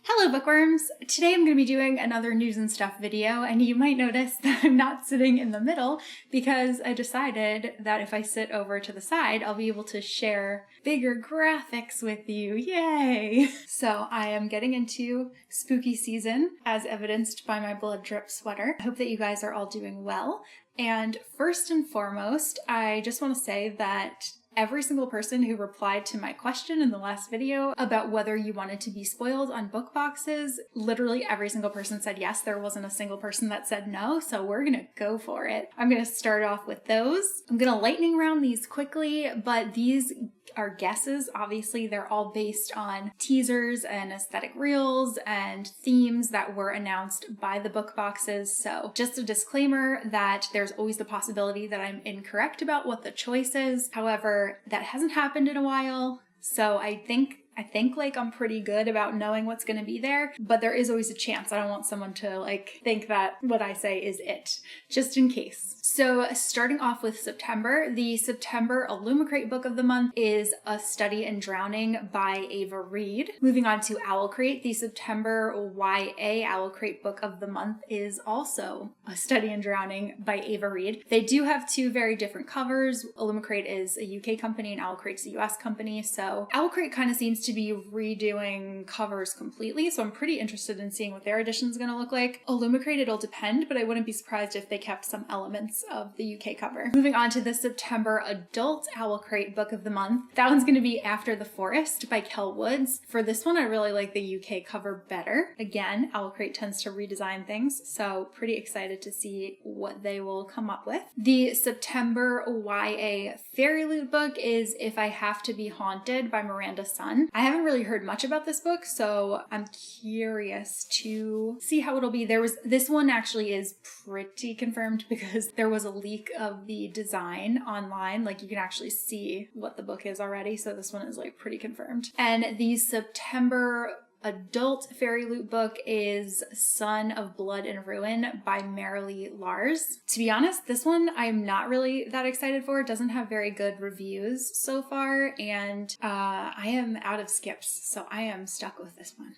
Hello bookworms! Today I'm going to be doing another news and stuff video, and you might notice that I'm not sitting in the middle because I decided that if I sit over to the side, I'll be able to share bigger graphics with you. Yay! So I am getting into spooky season as evidenced by my blood drip sweater. I hope that you guys are all doing well. And first and foremost, I just want to say that every single person who replied to my question in the last video about whether you wanted to be spoiled on book boxes, literally every single person said yes. There wasn't a single person that said no, so we're gonna go for it. I'm gonna start off with those. I'm gonna lightning round these quickly, but these are guesses. Obviously, they're all based on teasers and aesthetic reels and themes that were announced by the book boxes. So just a disclaimer that there's always the possibility that I'm incorrect about what the choice is. However, that hasn't happened in a while. So I think like I'm pretty good about knowing what's going to be there, but there is always a chance. I don't want someone to think that what I say is it, just in case. So starting off with September, the September Illumicrate book of the month is A Study in Drowning by Ava Reed. Moving on to Owlcrate, the September YA Owlcrate book of the month is also A Study in Drowning by Ava Reed. They do have two very different covers. Illumicrate is a UK company and Owlcrate's a US company, so Owlcrate kind of seems to be redoing covers completely, so I'm pretty interested in seeing what their edition is going to look like. Illumicrate, it'll depend, but I wouldn't be surprised if they kept some elements of the UK cover. Moving on to the September Adult Owlcrate book of the month. That one's going to be After the Forest by Kel Woods. For this one, I really like the UK cover better. Again, Owlcrate tends to redesign things, so pretty excited to see what they will come up with. The September YA Fairy Loot book is If I Have to Be Haunted by Miranda Sun. I haven't really heard much about this book, so I'm curious to see how it'll be. This one actually is pretty confirmed because there was a leak of the design online. You can actually see what the book is already, so this one is pretty confirmed. And the September Adult Fairy Loot book is Son of Blood and Ruin by Marilee Lars. To be honest, this one I'm not really that excited for. It doesn't have very good reviews so far, and I am out of skips, so I am stuck with this one.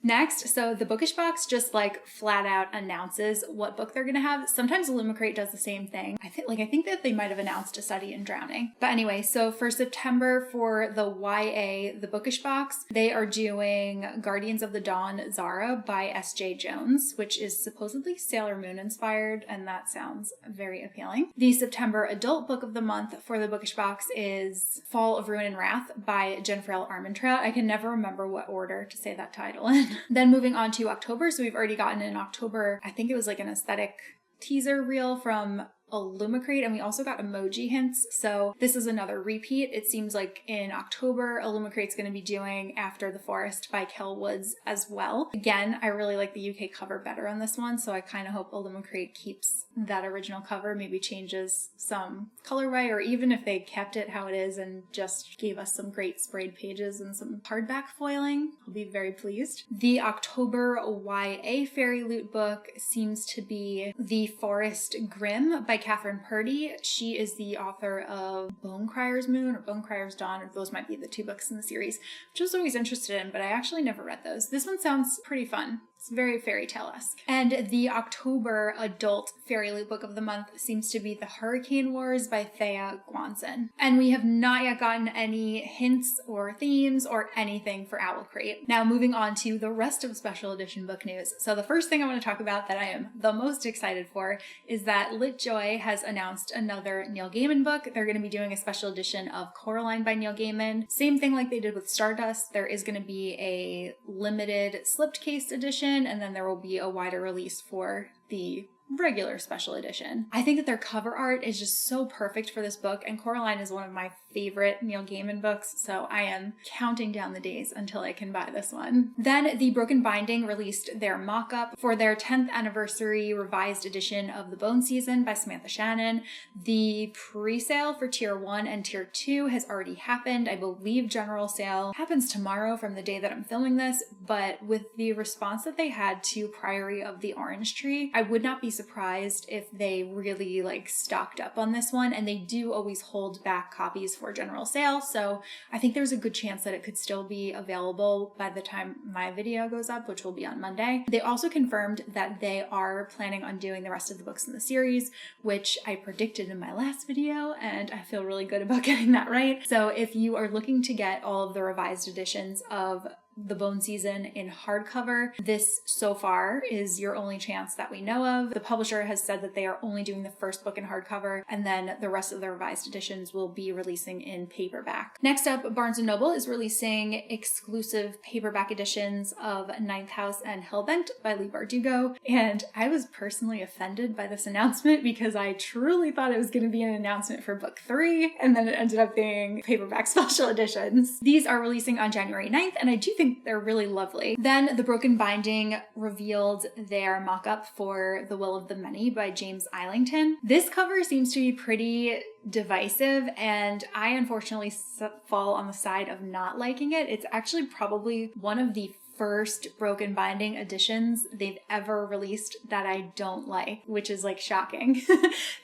Next, so the Bookish Box just flat out announces what book they're gonna have. Sometimes Illumicrate does the same thing. I think that they might have announced A Study in Drowning. But anyway, so for September for the YA, the Bookish Box, they are doing Guardians of the Dawn Zara by S.J. Jones, which is supposedly Sailor Moon inspired, and that sounds very appealing. The September Adult Book of the Month for the Bookish Box is Fall of Ruin and Wrath by Jennifer L. Armentrout. I can never remember what order to say that title in. Then moving on to October, so we've already gotten in October, I think it was an aesthetic teaser reel from Illumicrate, and we also got emoji hints, so this is another repeat. It seems like in October, Illumicrate's going to be doing After the Forest by Kel Woods as well. Again, I really like the UK cover better on this one, so I kind of hope Illumicrate keeps that original cover, maybe changes some colorway, or even if they kept it how it is and just gave us some great sprayed pages and some hardback foiling, I'll be very pleased. The October YA Fairy Loot book seems to be The Forest Grimm by Catherine Purdy. She is the author of Bonecryer's Moon or Bonecryer's Dawn, or those might be the two books in the series, which I was always interested in, but I actually never read those. This one sounds pretty fun. It's very fairy tale-esque. And the October Adult Fairy Loot book of the month seems to be The Hurricane Wars by Thea Guanson. And we have not yet gotten any hints or themes or anything for Owlcrate. Now moving on to the rest of special edition book news. So the first thing I want to talk about that I am the most excited for is that LitJoy has announced another Neil Gaiman book. They're going to be doing a special edition of Coraline by Neil Gaiman. Same thing like they did with Stardust. There is going to be a limited slipcase edition, and then there will be a wider release for the regular special edition. I think that their cover art is just so perfect for this book, and Coraline is one of my favorite Neil Gaiman books, so I am counting down the days until I can buy this one. Then The Broken Binding released their mock-up for their 10th anniversary revised edition of The Bone Season by Samantha Shannon. The pre-sale for Tier 1 and Tier 2 has already happened. I believe general sale happens tomorrow from the day that I'm filming this, but with the response that they had to Priory of the Orange Tree, I would not be surprised if they really stocked up on this one, and they do always hold back copies for general sale. So I think there's a good chance that it could still be available by the time my video goes up, which will be on Monday. They also confirmed that they are planning on doing the rest of the books in the series, which I predicted in my last video, and I feel really good about getting that right. So if you are looking to get all of the revised editions of the Bone Season in hardcover, this so far is your only chance that we know of. The publisher has said that they are only doing the first book in hardcover, and then the rest of the revised editions will be releasing in paperback. Next up, Barnes & Noble is releasing exclusive paperback editions of Ninth House and Hellbent by Leigh Bardugo, and I was personally offended by this announcement because I truly thought it was going to be an announcement for book 3, and then it ended up being paperback special editions. These are releasing on January 9th, and I do think they're really lovely. Then The Broken Binding revealed their mock-up for The Will of the Many by James Islington. This cover seems to be pretty divisive, and I unfortunately fall on the side of not liking it. It's actually probably one of the first Broken Binding editions they've ever released that I don't like, which is like shocking.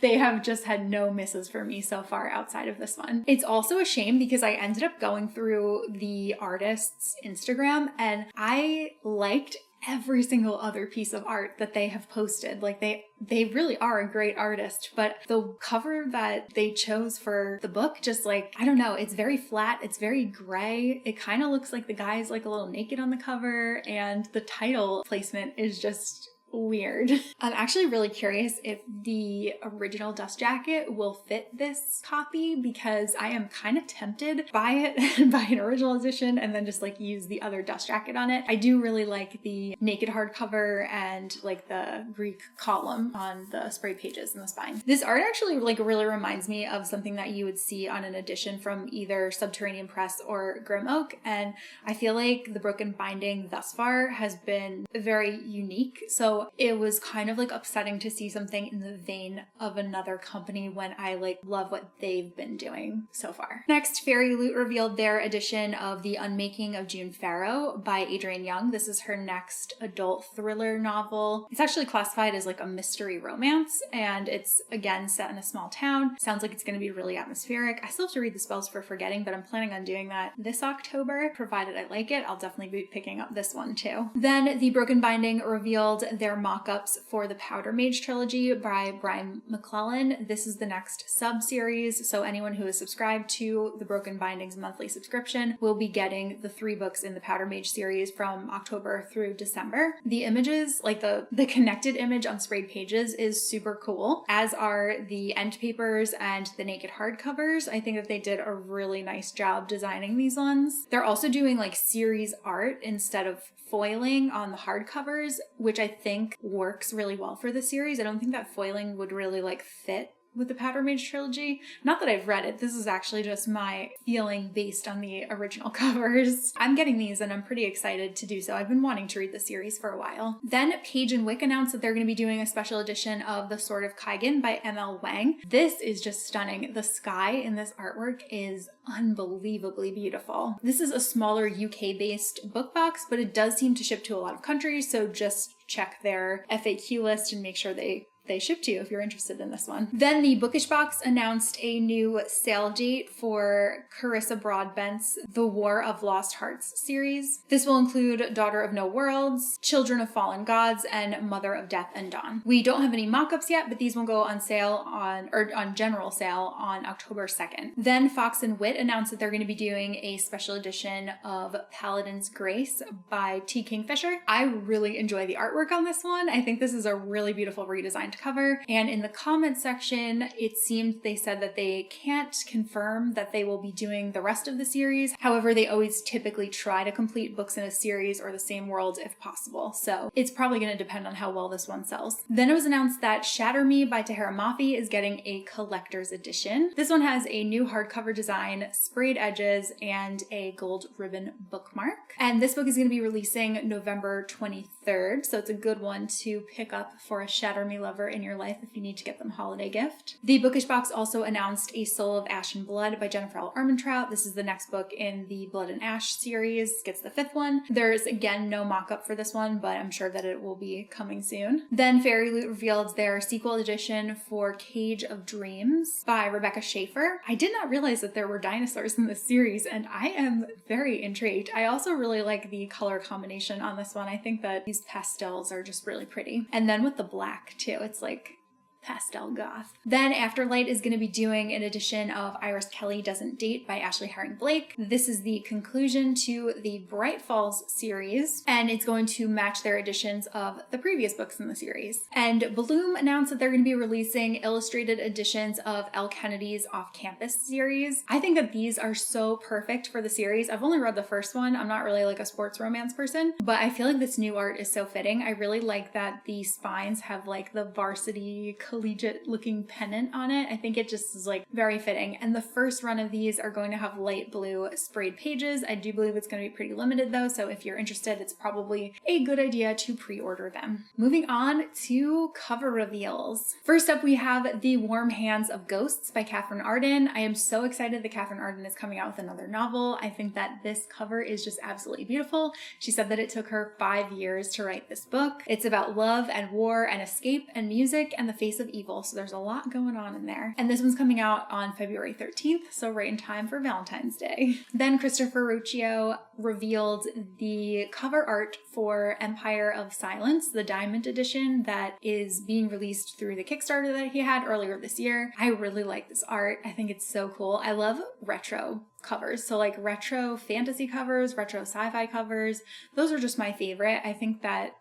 They have just had no misses for me so far outside of this one. It's also a shame because I ended up going through the artist's Instagram and I liked every single other piece of art that they have posted. Like they really are a great artist, but the cover that they chose for the book, just like, I don't know, it's very flat, it's very gray. It kind of looks like the guy's like a little naked on the cover, and the title placement is just weird. I'm actually really curious if the original dust jacket will fit this copy because I am kind of tempted by it and buy an original edition and then just like use the other dust jacket on it. I do really like the naked hardcover and like the Greek column on the sprayed pages in the spine. This art actually like really reminds me of something that you would see on an edition from either Subterranean Press or Grim Oak, and I feel like the Broken Binding thus far has been very unique. So it was kind of like upsetting to see something in the vein of another company when I like love what they've been doing so far. Next, Fairy Loot revealed their edition of The Unmaking of June Farrow by Adrienne Young. This is her next adult thriller novel. It's actually classified as like a mystery romance, and it's again set in a small town. Sounds like it's going to be really atmospheric. I still have to read The Spells for Forgetting, but I'm planning on doing that this October. Provided I like it, I'll definitely be picking up this one too. Then The Broken Binding revealed their mock-ups for the Powder Mage trilogy by Brian McClellan. This is the next sub-series, so anyone who is subscribed to the Broken Bindings monthly subscription will be getting the 3 books in the Powder Mage series from October through December. The images, like the connected image on sprayed pages, is super cool, as are the end papers and the naked hardcovers. I think that they did a really nice job designing these ones. They're also doing like series art instead of foiling on the hardcovers, which I think works really well for the series. I don't think that foiling would really like fit with the Powder Mage trilogy. Not that I've read it, this is actually just my feeling based on the original covers. I'm getting these and I'm pretty excited to do so. I've been wanting to read the series for a while. Then Page and Wick announced that they're going to be doing a special edition of The Sword of Kaigan by M.L. Wang. This is just stunning. The sky in this artwork is unbelievably beautiful. This is a smaller UK-based book box, but it does seem to ship to a lot of countries, so just check their FAQ list and make sure they ship to you if you're interested in this one. Then the Bookish Box announced a new sale date for Carissa Broadbent's The War of Lost Hearts series. This will include Daughter of No Worlds, Children of Fallen Gods, and Mother of Death and Dawn. We don't have any mock-ups yet, but these will go on sale on general sale on October 2nd. Then Fox and Wit announced that they're going to be doing a special edition of Paladin's Grace by T. Kingfisher. I really enjoy the artwork on this one. I think this is a really beautiful redesigned cover, and in the comments section it seemed they said that they can't confirm that they will be doing the rest of the series. However, they always typically try to complete books in a series or the same world if possible, so it's probably going to depend on how well this one sells. Then it was announced that Shatter Me by Tahira Mafi is getting a collector's edition. This one has a new hardcover design, sprayed edges, and a gold ribbon bookmark, and this book is going to be releasing November 23rd, so it's a good one to pick up for a Shatter Me lover author in your life if you need to get them a holiday gift. The Bookish Box also announced A Soul of Ash and Blood by Jennifer L. Armentrout. This is the next book in the Blood and Ash series. Gets the 5th one. There's again no mock-up for this one, but I'm sure that it will be coming soon. Then Fairy Loot revealed their sequel edition for Cage of Dreams by Rebecca Schaefer. I did not realize that there were dinosaurs in this series, and I am very intrigued. I also really like the color combination on this one. I think that these pastels are just really pretty. And then with the black too, it's like pastel goth. Then Afterlight is going to be doing an edition of Iris Kelly Doesn't Date by Ashley Herring Blake. This is the conclusion to the Bright Falls series, and it's going to match their editions of the previous books in the series. And Bloom announced that they're going to be releasing illustrated editions of Elle Kennedy's Off Campus series. I think that these are so perfect for the series. I've only read the first one. I'm not really like a sports romance person, but I feel like this new art is so fitting. I really like that the spines have like the varsity collegiate looking pennant on it. I think it just is like very fitting. And the first run of these are going to have light blue sprayed pages. I do believe it's going to be pretty limited though, so if you're interested, it's probably a good idea to pre-order them. Moving on to cover reveals. First up, we have The Warm Hands of Ghosts by Catherine Arden. I am so excited that Catherine Arden is coming out with another novel. I think that this cover is just absolutely beautiful. She said that it took her 5 years to write this book. It's about love and war and escape and music and the face of evil, so there's a lot going on in there. And this one's coming out on February 13th, so right in time for Valentine's Day. Then Christopher Ruccio revealed the cover art for Empire of Silence, the Diamond Edition that is being released through the Kickstarter that he had earlier this year. I really like this art. I think it's so cool. I love retro covers. So like retro fantasy covers, retro sci-fi covers, those are just my favorite. I think that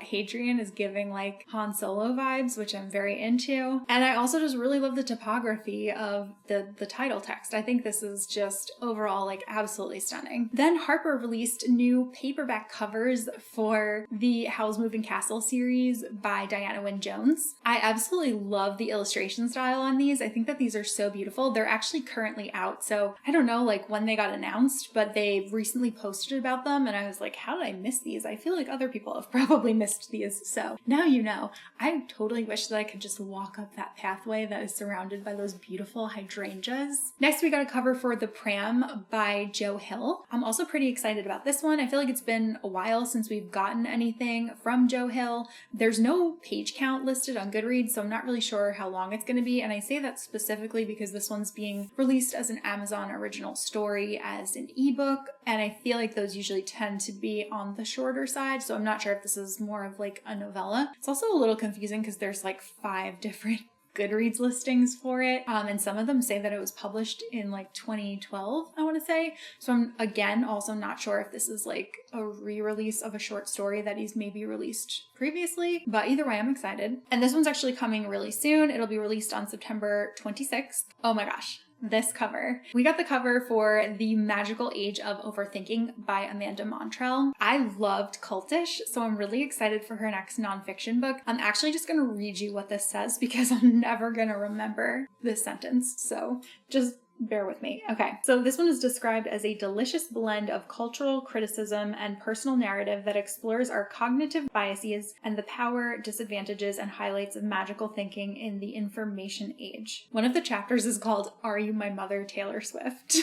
Hadrian is giving like Han Solo vibes, which I'm very into. And I also just really love the typography of the title text. I think this is just overall like absolutely stunning. Then Harper released new paperback covers for the Howl's Moving Castle series by Diana Wynne Jones. I absolutely love the illustration style on these. I think that these are so beautiful. They're actually currently out. So I don't know like when they got announced, but they recently posted about them and I was like, how did I miss these? I feel like other people have probably missed these. So now you know. I totally wish that I could just walk up that pathway that is surrounded by those beautiful hydrangeas. Next, we got a cover for The Pram by Joe Hill. I'm also pretty excited about this one. I feel like it's been a while since we've gotten anything from Joe Hill. There's no page count listed on Goodreads, so I'm not really sure how long it's going to be. And I say that specifically because this one's being released as an Amazon original story as an ebook. And I feel like those usually tend to be on the shorter side. So I'm not sure if this is more of like a novella. It's also a little confusing because there's like 5 different Goodreads listings for it. And some of them say that it was published in like 2012, I want to say. So I'm again also not sure if this is like a re-release of a short story that he's maybe released previously, but either way, I'm excited. And this one's actually coming really soon. It'll be released on September 26th. Oh my gosh. This cover. We got the cover for The Magical Age of Overthinking by Amanda Montrell. I loved Cultish, so I'm really excited for her next nonfiction book. I'm actually just going to read you what this says because I'm never going to remember this sentence, so just bear with me. Okay, so this one is described as a delicious blend of cultural criticism and personal narrative that explores our cognitive biases and the power, disadvantages, and highlights of magical thinking in the information age. One of the chapters is called Are You My Mother, Taylor Swift?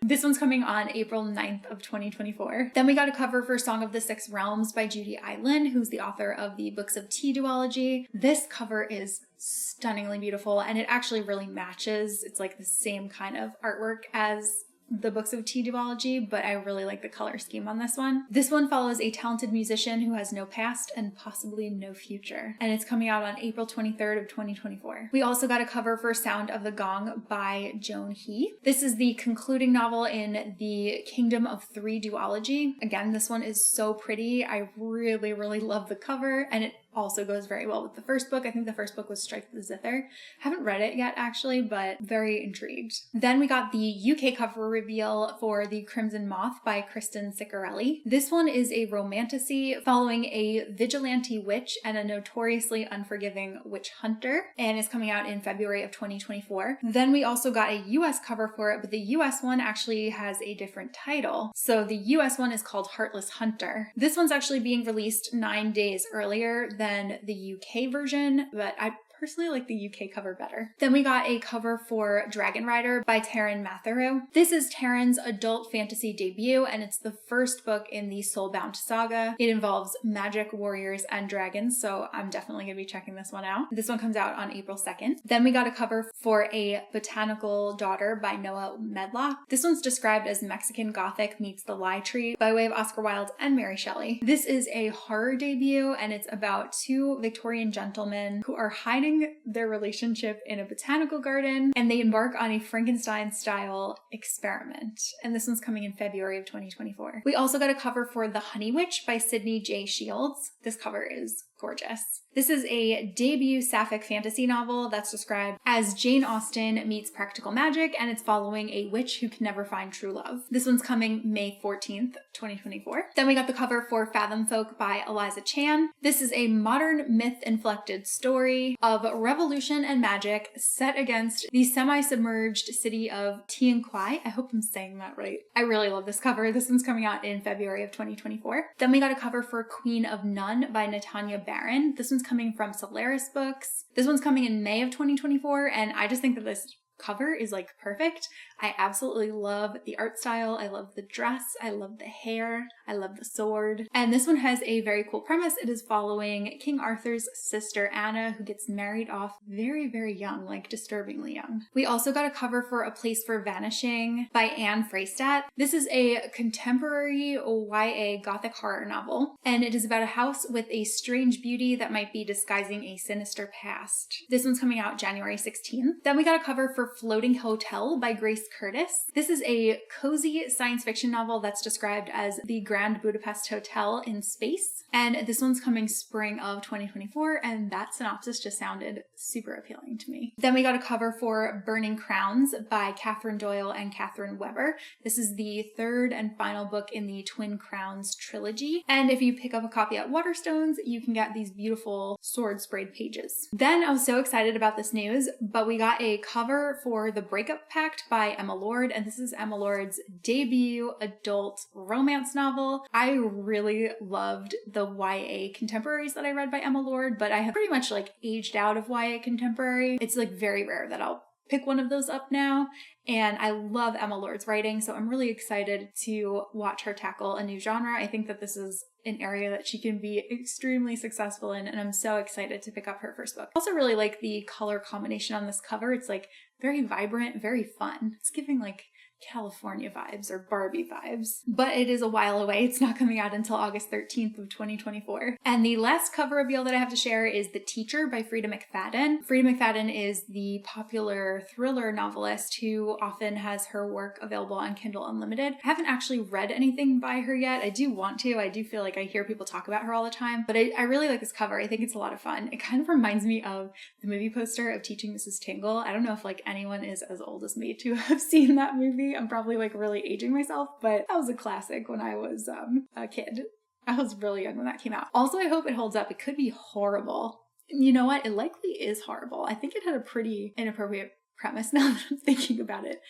This one's coming on April 9th of 2024. Then we got a cover for Song of the Six Realms by Judy I. Lin, who's the author of the Books of Tea duology. This cover is stunningly beautiful and it actually really matches. It's like the same kind of artwork as the Books of Tea duology, but I really like the color scheme on this one. This one follows a talented musician who has no past and possibly no future, and it's coming out on April 23rd of 2024. We also got a cover for Sound of the Gong by Joan He. This is the concluding novel in the Kingdom of Three duology. Again, this one is so pretty. I really, really love the cover, and it also goes very well with the first book. I think the first book was Strike the Zither. Haven't read it yet actually, but very intrigued. Then we got the UK cover reveal for The Crimson Moth by Kristen Ciccarelli. This one is a romantasy following a vigilante witch and a notoriously unforgiving witch hunter, and is coming out in February of 2024. Then we also got a US cover for it, but the US one actually has a different title. So the US one is called Heartless Hunter. This one's actually being released 9 days earlier than than the UK version, but I personally like the UK cover better. Then we got a cover for Dragon Rider by Taryn Matheru. This is Taryn's adult fantasy debut, and it's the first book in the Soulbound saga. It involves magic, warriors, and dragons, so I'm definitely going to be checking this one out. This one comes out on April 2nd. Then we got a cover for A Botanical Daughter by Noah Medlock. This one's described as Mexican Gothic meets The Lie Tree by way of Oscar Wilde and Mary Shelley. This is a horror debut, and it's about two Victorian gentlemen who are hiding their relationship in a botanical garden, and they embark on a Frankenstein-style experiment. And this one's coming in February of 2024. We also got a cover for The Honey Witch by Sydney J. Shields. This cover is gorgeous. This is a debut sapphic fantasy novel that's described as Jane Austen meets practical magic, and it's following a witch who can never find true love. This one's coming May 14th, 2024. Then we got the cover for Fathom Folk by Eliza Chan. This is a modern myth-inflected story of revolution and magic set against the semi-submerged city of Tian Kwai. I hope I'm saying that right. I really love this cover. This one's coming out in February of 2024. Then we got a cover for Queen of None by Natanya Barron. This one's coming from Solaris Books. This one's coming in May of 2024, and I just think that this cover is like perfect. I absolutely love the art style. I love the dress. I love the hair. I love the sword. And this one has a very cool premise. It is following King Arthur's sister Anna, who gets married off very, very young, like disturbingly young. We also got a cover for A Place for Vanishing by Anne Freystadt. This is a contemporary YA gothic horror novel, and it is about a house with a strange beauty that might be disguising a sinister past. This one's coming out January 16th. Then we got a cover for Floating Hotel by Grace Curtis. This is a cozy science fiction novel that's described as the Grand Budapest Hotel in space. And this one's coming spring of 2024, and that synopsis just sounded super appealing to me. Then we got a cover for Burning Crowns by Catherine Doyle and Catherine Weber. This is the third and final book in the Twin Crowns trilogy. And if you pick up a copy at Waterstones, you can get these beautiful sword sprayed pages. Then I was so excited about this news, but we got a cover for The Breakup Pact by Emma Lord, and this is Emma Lord's debut adult romance novel. I really loved the YA contemporaries that I read by Emma Lord, but I have pretty much like aged out of YA contemporary. It's like very rare that I'll pick one of those up now, and I love Emma Lord's writing, so I'm really excited to watch her tackle a new genre. I think that this is an area that she can be extremely successful in, and I'm so excited to pick up her first book. I also really like the color combination on this cover. It's like very vibrant, very fun. It's giving like California vibes or Barbie vibes, but it is a while away. It's not coming out until August 13th of 2024. And the last cover reveal that I have to share is The Teacher by Frida McFadden. Frida McFadden is the popular thriller novelist who often has her work available on Kindle Unlimited. I haven't actually read anything by her yet. I do want to. I do feel like I hear people talk about her all the time, but I really like this cover. I think it's a lot of fun. It kind of reminds me of the movie poster of Teaching Mrs. Tingle. I don't know if like anyone is as old as me to have seen that movie. I'm probably like really aging myself, but that was a classic when I was a kid. I was really young when that came out. Also, I hope it holds up. It could be horrible. You know what? It likely is horrible. I think it had a pretty inappropriate premise now that I'm thinking about it.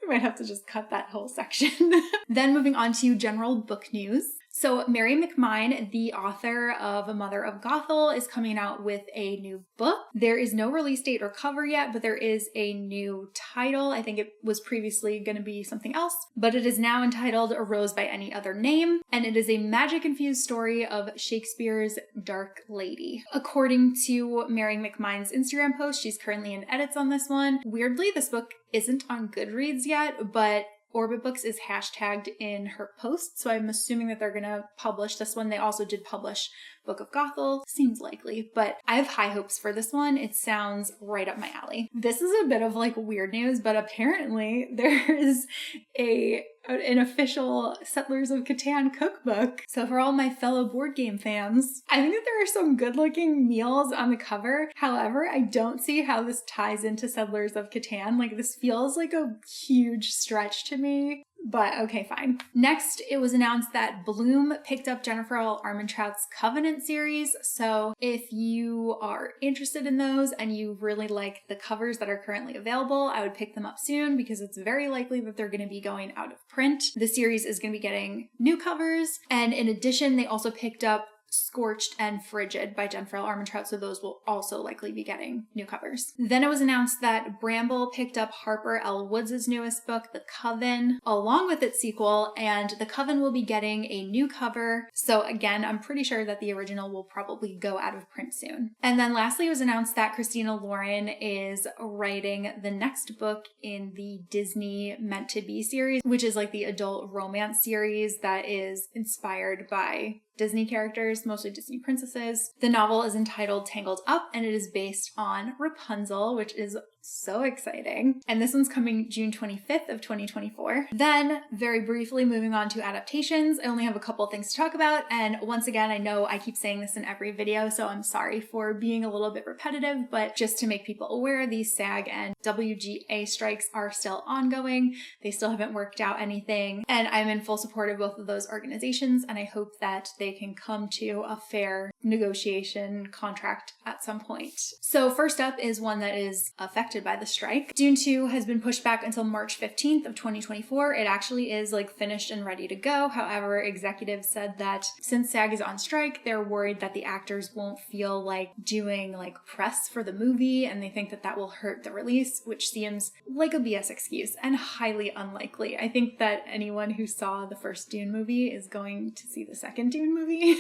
We might have to just cut that whole section. Then moving on to general book news. So Mary McMine, the author of A Mother of Gothel, is coming out with a new book. There is no release date or cover yet, but there is a new title. I think it was previously going to be something else, but it is now entitled A Rose by Any Other Name, and it is a magic-infused story of Shakespeare's Dark Lady. According to Mary McMine's Instagram post, she's currently in edits on this one. Weirdly, this book isn't on Goodreads yet, but Orbit Books is hashtagged in her post, so I'm assuming that they're gonna publish this one. They also did publish Book of Gothel. Seems likely, but I have high hopes for this one. It sounds right up my alley. This is a bit of like weird news, but apparently there is an official Settlers of Catan cookbook. So for all my fellow board game fans, I think that there are some good looking meals on the cover. However, I don't see how this ties into Settlers of Catan. Like this feels like a huge stretch to me. But okay, fine. Next, it was announced that Bloom picked up Jennifer L. Armentrout's Covenant series. So if you are interested in those and you really like the covers that are currently available, I would pick them up soon because it's very likely that they're going to be going out of print. The series is going to be getting new covers. And in addition, they also picked up Scorched and Frigid by Jen Farrell Armentrout, so those will also likely be getting new covers. Then it was announced that Bramble picked up Harper L. Woods' newest book, The Coven, along with its sequel, and The Coven will be getting a new cover. So again, I'm pretty sure that the original will probably go out of print soon. And then lastly, it was announced that Christina Lauren is writing the next book in the Disney Meant to Be series, which is like the adult romance series that is inspired by Disney characters, mostly Disney princesses. The novel is entitled Tangled Up, and it is based on Rapunzel, which is so exciting. And this one's coming June 25th of 2024. Then, very briefly, moving on to adaptations, I only have a couple things to talk about. And once again, I know I keep saying this in every video, so I'm sorry for being a little bit repetitive, but just to make people aware, these SAG and WGA strikes are still ongoing. They still haven't worked out anything. And I'm in full support of both of those organizations, and I hope that they can come to a fair negotiation contract at some point. So first up is one that is affected by the strike. Dune 2 has been pushed back until March 15th of 2024. It actually is like finished and ready to go. However, executives said that since SAG is on strike, they're worried that the actors won't feel like doing like press for the movie, and they think that that will hurt the release, which seems like a BS excuse and highly unlikely. I think that anyone who saw the first Dune movie is going to see the second Dune movie.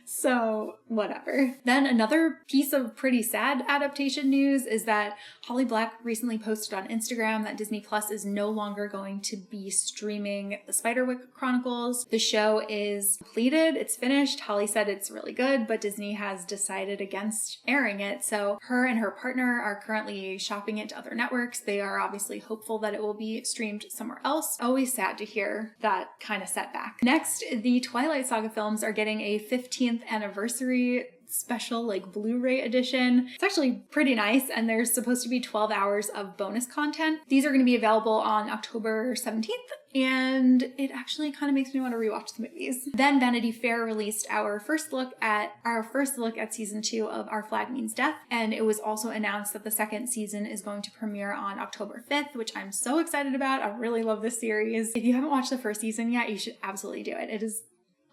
So whatever. Then another piece of pretty sad adaptation news is that Holly Black recently posted on Instagram that Disney Plus is no longer going to be streaming the Spiderwick Chronicles. The show is completed, it's finished. Holly said it's really good, but Disney has decided against airing it. So her and her partner are currently shopping it to other networks. They are obviously hopeful that it will be streamed somewhere else. Always sad to hear that kind of setback. Next, the Twilight Saga films are getting a 15th anniversary special like Blu-ray edition. It's actually pretty nice, and there's supposed to be 12 hours of bonus content. These are going to be available on October 17th, and it actually kind of makes me want to rewatch the movies. Then Vanity Fair released our first look at season 2 of Our Flag Means Death, and it was also announced that the second season is going to premiere on October 5th, which I'm so excited about. I really love this series. If you haven't watched the first season yet, you should absolutely do it. It is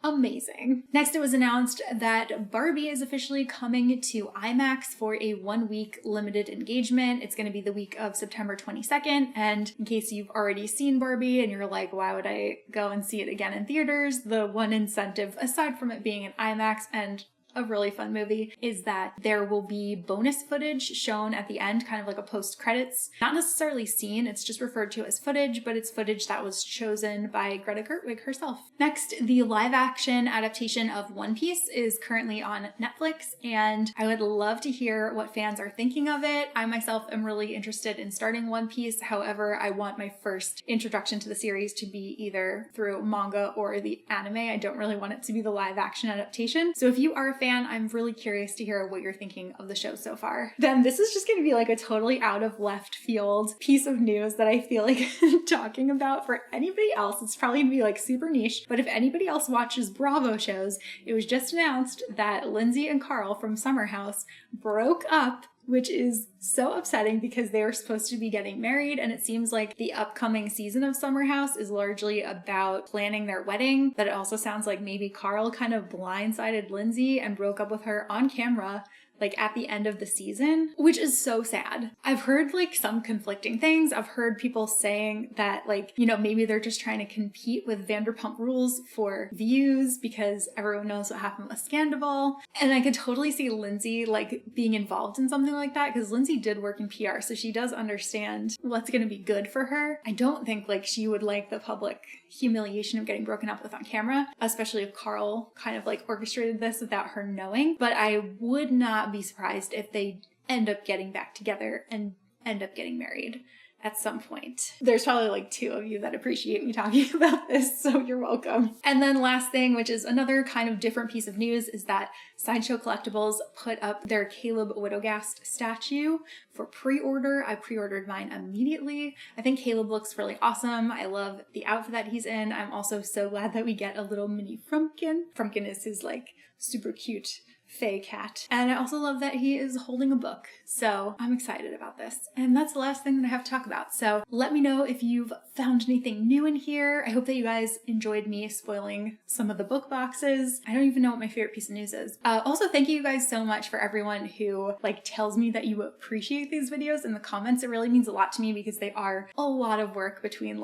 amazing. Next, it was announced that Barbie is officially coming to IMAX for a 1-week limited engagement. It's going to be the week of September 22nd. And in case you've already seen Barbie and you're like, why would I go and see it again in theaters? The one incentive, aside from it being an IMAX and a really fun movie, is that there will be bonus footage shown at the end, kind of like a post-credits. Not necessarily scene, it's just referred to as footage, but it's footage that was chosen by Greta Gerwig herself. Next, the live-action adaptation of One Piece is currently on Netflix, and I would love to hear what fans are thinking of it. I myself am really interested in starting One Piece. However, I want my first introduction to the series to be either through manga or the anime. I don't really want it to be the live-action adaptation. So if you are a fan, I'm really curious to hear what you're thinking of the show so far. Then this is just going to be like a totally out of left field piece of news that I feel like talking about for anybody else. It's probably going to be like super niche, but if anybody else watches Bravo shows, it was just announced that Lindsay and Carl from Summer House broke up, which is so upsetting because they were supposed to be getting married, and it seems like the upcoming season of Summer House is largely about planning their wedding. But it also sounds like maybe Carl kind of blindsided Lindsay and broke up with her on camera, like at the end of the season, which is so sad. I've heard like some conflicting things. I've heard people saying that like, you know, maybe they're just trying to compete with Vanderpump Rules for views because everyone knows what happened with Scandival. And I could totally see Lindsay like being involved in something like that because Lindsay did work in PR, so she does understand what's going to be good for her. I don't think like she would like the public humiliation of getting broken up with on camera, especially if Carl kind of like orchestrated this without her knowing. But I would not be surprised if they end up getting back together and end up getting married at some point. There's probably like 2 of you that appreciate me talking about this, so you're welcome. And then last thing, which is another kind of different piece of news, is that Sideshow Collectibles put up their Caleb Widogast statue for pre-order. I pre-ordered mine immediately. I think Caleb looks really awesome. I love the outfit that he's in. I'm also so glad that we get a little mini Frumpkin. Frumpkin is his like super cute Fae cat. And I also love that he is holding a book. So I'm excited about this. And that's the last thing that I have to talk about. So let me know if you've found anything new in here. I hope that you guys enjoyed me spoiling some of the book boxes. I don't even know what my favorite piece of news is. Also, thank you guys so much for everyone who tells me that you appreciate these videos in the comments. It really means a lot to me because they are a lot of work between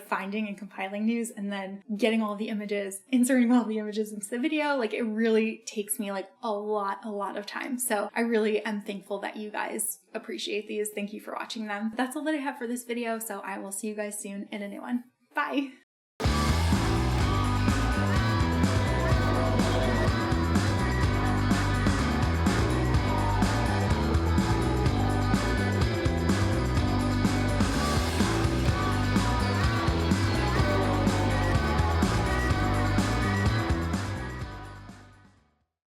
finding and compiling news and then getting all the images, inserting all the images into the video. It really takes me a lot of time. So I really am thankful that you guys appreciate these. Thank you for watching them. That's all that I have for this video. So I will see you guys soon in a new one. Bye.